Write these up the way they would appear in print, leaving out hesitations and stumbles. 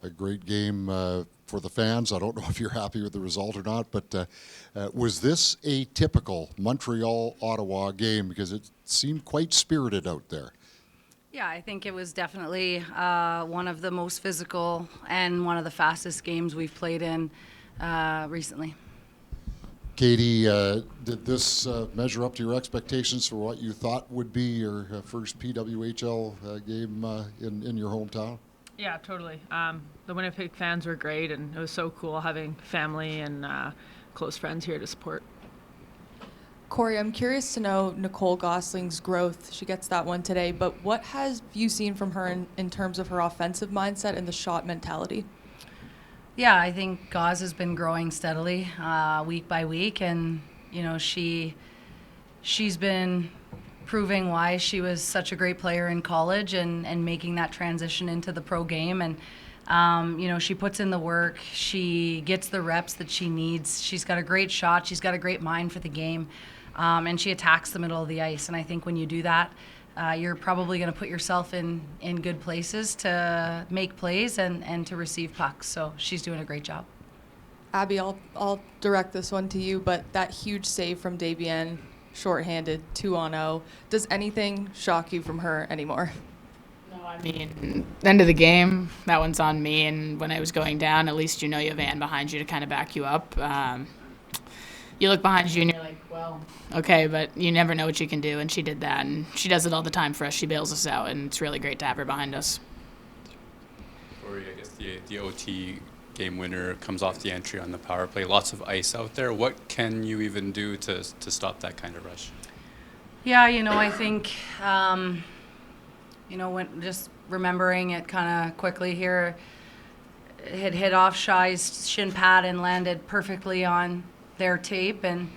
a great game for the fans. I don't know if you're happy with the result or not, but was this a typical Montreal-Ottawa game? Because it seemed quite spirited out there. Yeah, I think it was definitely one of the most physical and one of the fastest games we've played in recently. Katie, did this measure up to your expectations for what you thought would be your first PWHL game in your hometown? Yeah, totally. The Winnipeg fans were great, and it was so cool having family and close friends here to support. Kori, I'm curious to know Nicole Gosling's growth. She gets that one today, but what have you seen from her in terms of her offensive mindset and the shot mentality? Yeah, I think Gauze has been growing steadily week by week, and she's been proving why she was such a great player in college and making that transition into the pro game. And she puts in the work. She gets the reps that she needs. She's got a great shot. She's got a great mind for the game, and she attacks the middle of the ice. And I think when you do that, you're probably going to put yourself in good places to make plays and to receive pucks. So she's doing a great job. Abby, I'll direct this one to you, but that huge save from Debian, shorthanded, 2-on-0, does anything shock you from her anymore? No, I mean, end of the game, that one's on me, and when I was going down, at least you have Van behind you to kind of back you up. You look behind you and you're like, well, okay, but you never know what you can do, and she did that, and she does it all the time for us. She bails us out, and it's really great to have her behind us. Kori, I guess the OT game winner comes off the entry on the power play. Lots of ice out there. What can you even do to stop that kind of rush? Yeah, I think, when just remembering it kind of quickly here, it had hit off Shy's shin pad and landed perfectly on their tape, and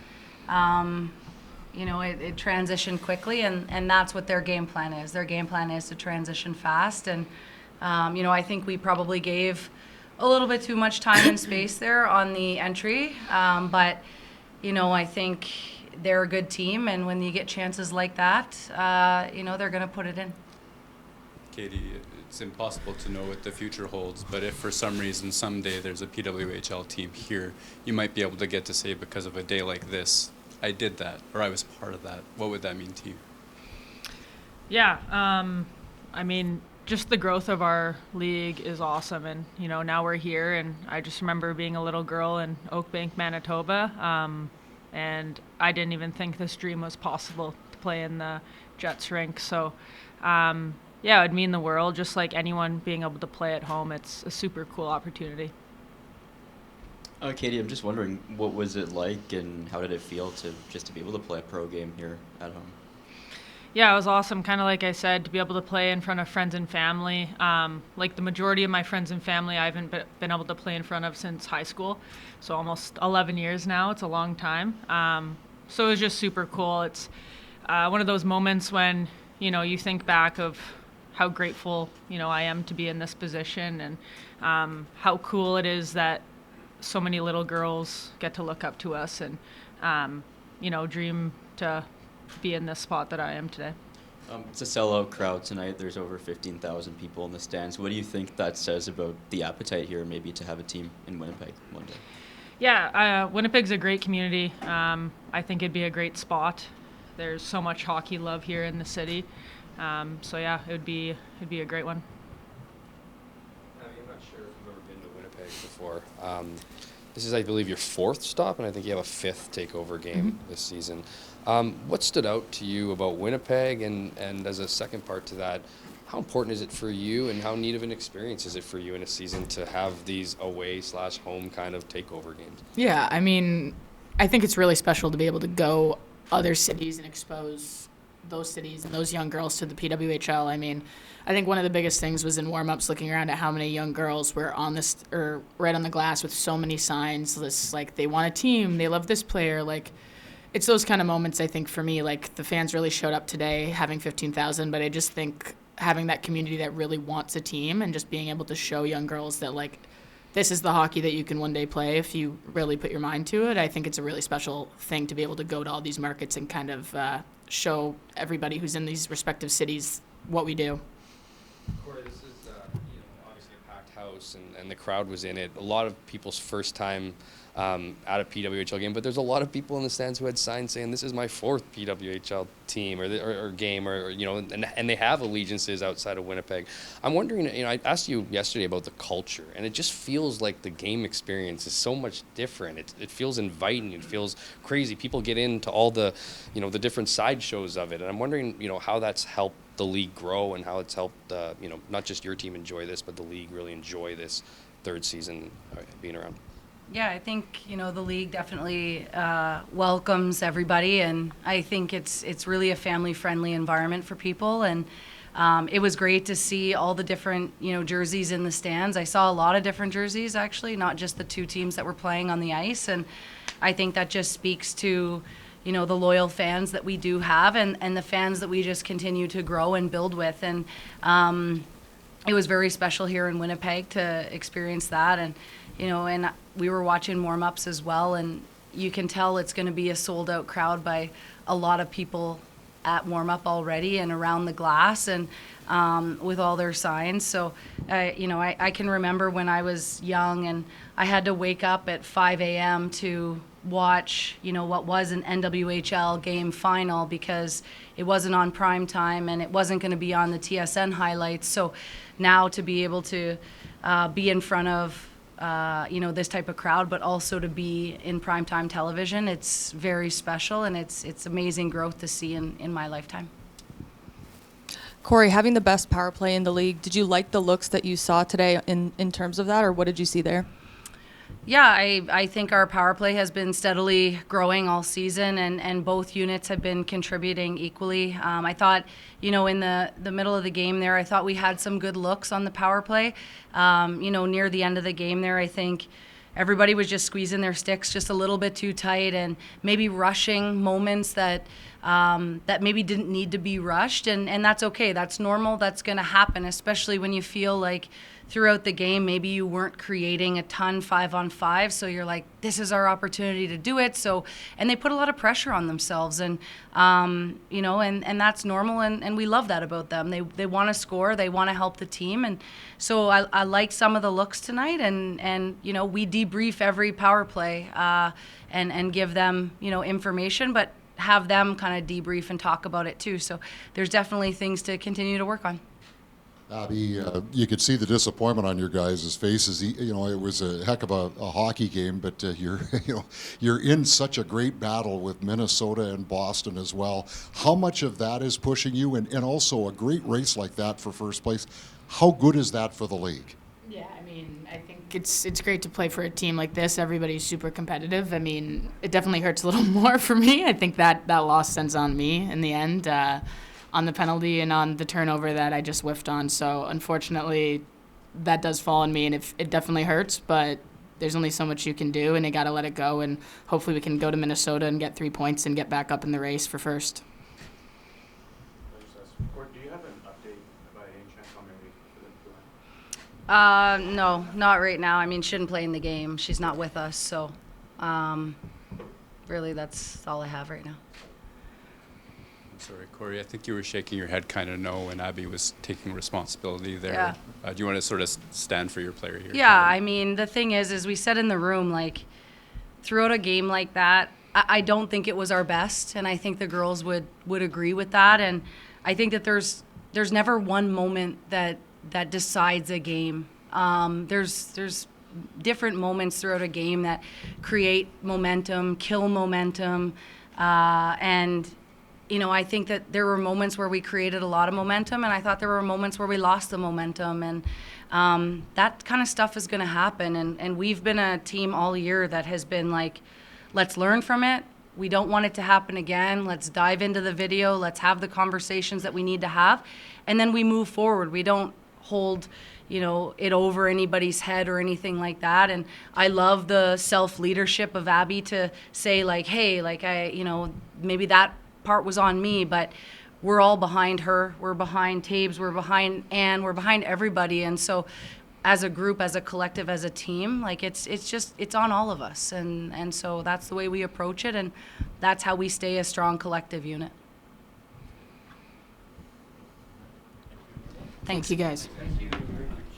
it transitioned quickly, and that's what their game plan is. Their game plan is to transition fast, and I think we probably gave a little bit too much time and space there on the entry, but I think they're a good team, and when you get chances like that, they're going to put it in. Katie, it's impossible to know what the future holds, but if for some reason someday there's a PWHL team here, you might be able to get to say, because of a day like this, I did that, or I was part of that. What would that mean to you? Yeah, I mean, just the growth of our league is awesome, and now we're here, and I just remember being a little girl in Oakbank, Manitoba, and I didn't even think this dream was possible to play in the Jets rink. So yeah, it would mean the world. Just like anyone being able to play at home, it's a super cool opportunity. Katie, I'm just wondering, what was it like and how did it feel to be able to play a pro game here at home? Yeah, it was awesome. Kind of like I said, to be able to play in front of friends and family. Like the majority of my friends and family, I haven't been able to play in front of since high school. So almost 11 years now. It's a long time. So it was just super cool. It's one of those moments when, you think back of how grateful, I am to be in this position, and how cool it is that so many little girls get to look up to us and, dream to be in this spot that I am today. It's a sellout crowd tonight. There's over 15,000 people in the stands. What do you think that says about the appetite here, maybe to have a team in Winnipeg one day? Yeah, Winnipeg's a great community. I think it'd be a great spot. There's so much hockey love here in the city. So yeah, it'd be a great one. I'm not sure if you've ever been to Winnipeg before. This is, I believe, your fourth stop, and I think you have a fifth takeover game this season. What stood out to you about Winnipeg, and as a second part to that, how important is it for you, and how neat of an experience is it for you in a season to have these away/home kind of takeover games? Yeah, I mean, I think it's really special to be able to go other cities and expose those cities and those young girls to the PWHL. I mean, I think one of the biggest things was in warm-ups, looking around at how many young girls were on this, or right on the glass with so many signs. This, like, they want a team, they love this player. Like, it's those kind of moments, I think, for me. Like, the fans really showed up today, having 15,000, but I just think having that community that really wants a team and just being able to show young girls that, like, this is the hockey that you can one day play if you really put your mind to it. I think it's a really special thing to be able to go to all these markets and kind of show everybody who's in these respective cities what we do. Kori, this is obviously a packed house. house and the crowd was in it. A lot of people's first time at a PWHL game, but there's a lot of people in the stands who had signs saying this is my fourth PWHL team or game or you know, and they have allegiances outside of Winnipeg. I'm wondering, you know, I asked you yesterday about the culture, and it just feels like the game experience is so much different. It feels inviting. It feels crazy. People get into all the, you know, the different sideshows of it, and I'm wondering, you know, how that's helped the league grow and how it's helped, you know, not just your team enjoy this, but the league really enjoy this third season being around. Yeah, I think, you know, the league definitely welcomes everybody, and I think it's really a family-friendly environment for people. And it was great to see all the different, you know, jerseys in the stands. I saw a lot of different jerseys, actually, not just the two teams that were playing on the ice. And I think that just speaks to, you know, the loyal fans that we do have, and the fans that we just continue to grow and build with. And it was very special here in Winnipeg to experience that. And, you know, and we were watching warm-ups as well, and you can tell it's going to be a sold-out crowd by a lot of people at warm-up already and around the glass, and with all their signs. So, you know, I can remember when I was young and I had to wake up at 5 a.m. to watch, you know, what was an NWHL game final because it wasn't on prime time and it wasn't going to be on the TSN highlights. So now to be able to be in front of you know, this type of crowd, but also to be in primetime television, it's very special, and it's amazing growth to see in my lifetime. Kori, having the best power play in the league, did you like the looks that you saw today in terms of that, or what did you see there? Yeah, I think our power play has been steadily growing all season, and both units have been contributing equally. I thought, you know, in the middle of the game there, I thought we had some good looks on the power play. You know, near the end of the game there, I think everybody was just squeezing their sticks just a little bit too tight and maybe rushing moments that maybe didn't need to be rushed, and that's okay. That's normal. That's going to happen, especially when you feel like throughout the game maybe you weren't creating a ton 5-on-5, so you're like, this is our opportunity to do it. So, and they put a lot of pressure on themselves, and you know, and that's normal, and we love that about them. They want to score, they want to help the team, and so I like some of the looks tonight, and you know, we debrief every power play and give them, you know, information, but have them kind of debrief and talk about it too. So there's definitely things to continue to work on. Abby, you could see the disappointment on your guys' faces. You know, it was a heck of a hockey game, but you're, you know, you're in such a great battle with Minnesota and Boston as well. How much of that is pushing you, and also a great race like that for first place? How good is that for the league? Yeah, I mean, I think it's great to play for a team like this. Everybody's super competitive. I mean, it definitely hurts a little more for me. I think that loss sends on me in the end. On the penalty and on the turnover that I just whiffed on. So unfortunately, that does fall on me, and it definitely hurts, but there's only so much you can do, and you got to let it go, and hopefully we can go to Minnesota and get 3 points and get back up in the race for first. Do you have an update by any chance on Mary? No, not right now. I mean, she didn't play in the game. She's not with us, so really that's all I have right now. Sorry, Kori, I think you were shaking your head kind of no when Abby was taking responsibility there. Yeah. Do you want to sort of stand for your player here? Yeah, I mean, the thing is we said in the room, like, throughout a game like that, I don't think it was our best, and I think the girls would agree with that. And I think that there's never one moment that decides a game. There's different moments throughout a game that create momentum, kill momentum, and you know, I think that there were moments where we created a lot of momentum, and I thought there were moments where we lost the momentum, and that kind of stuff is going to happen. And we've been a team all year that has been like, let's learn from it. We don't want it to happen again. Let's dive into the video. Let's have the conversations that we need to have, and then we move forward. We don't hold, you know, it over anybody's head or anything like that. And I love the self-leadership of Abby to say, like, hey, like, you know, maybe that part was on me, but we're all behind her. We're behind Tabes. We're behind Anne. We're behind everybody. And so as a group, as a collective, as a team, like it's on all of us. And so that's the way we approach it, and that's how we stay a strong collective unit. Thanks, you guys. Thank you.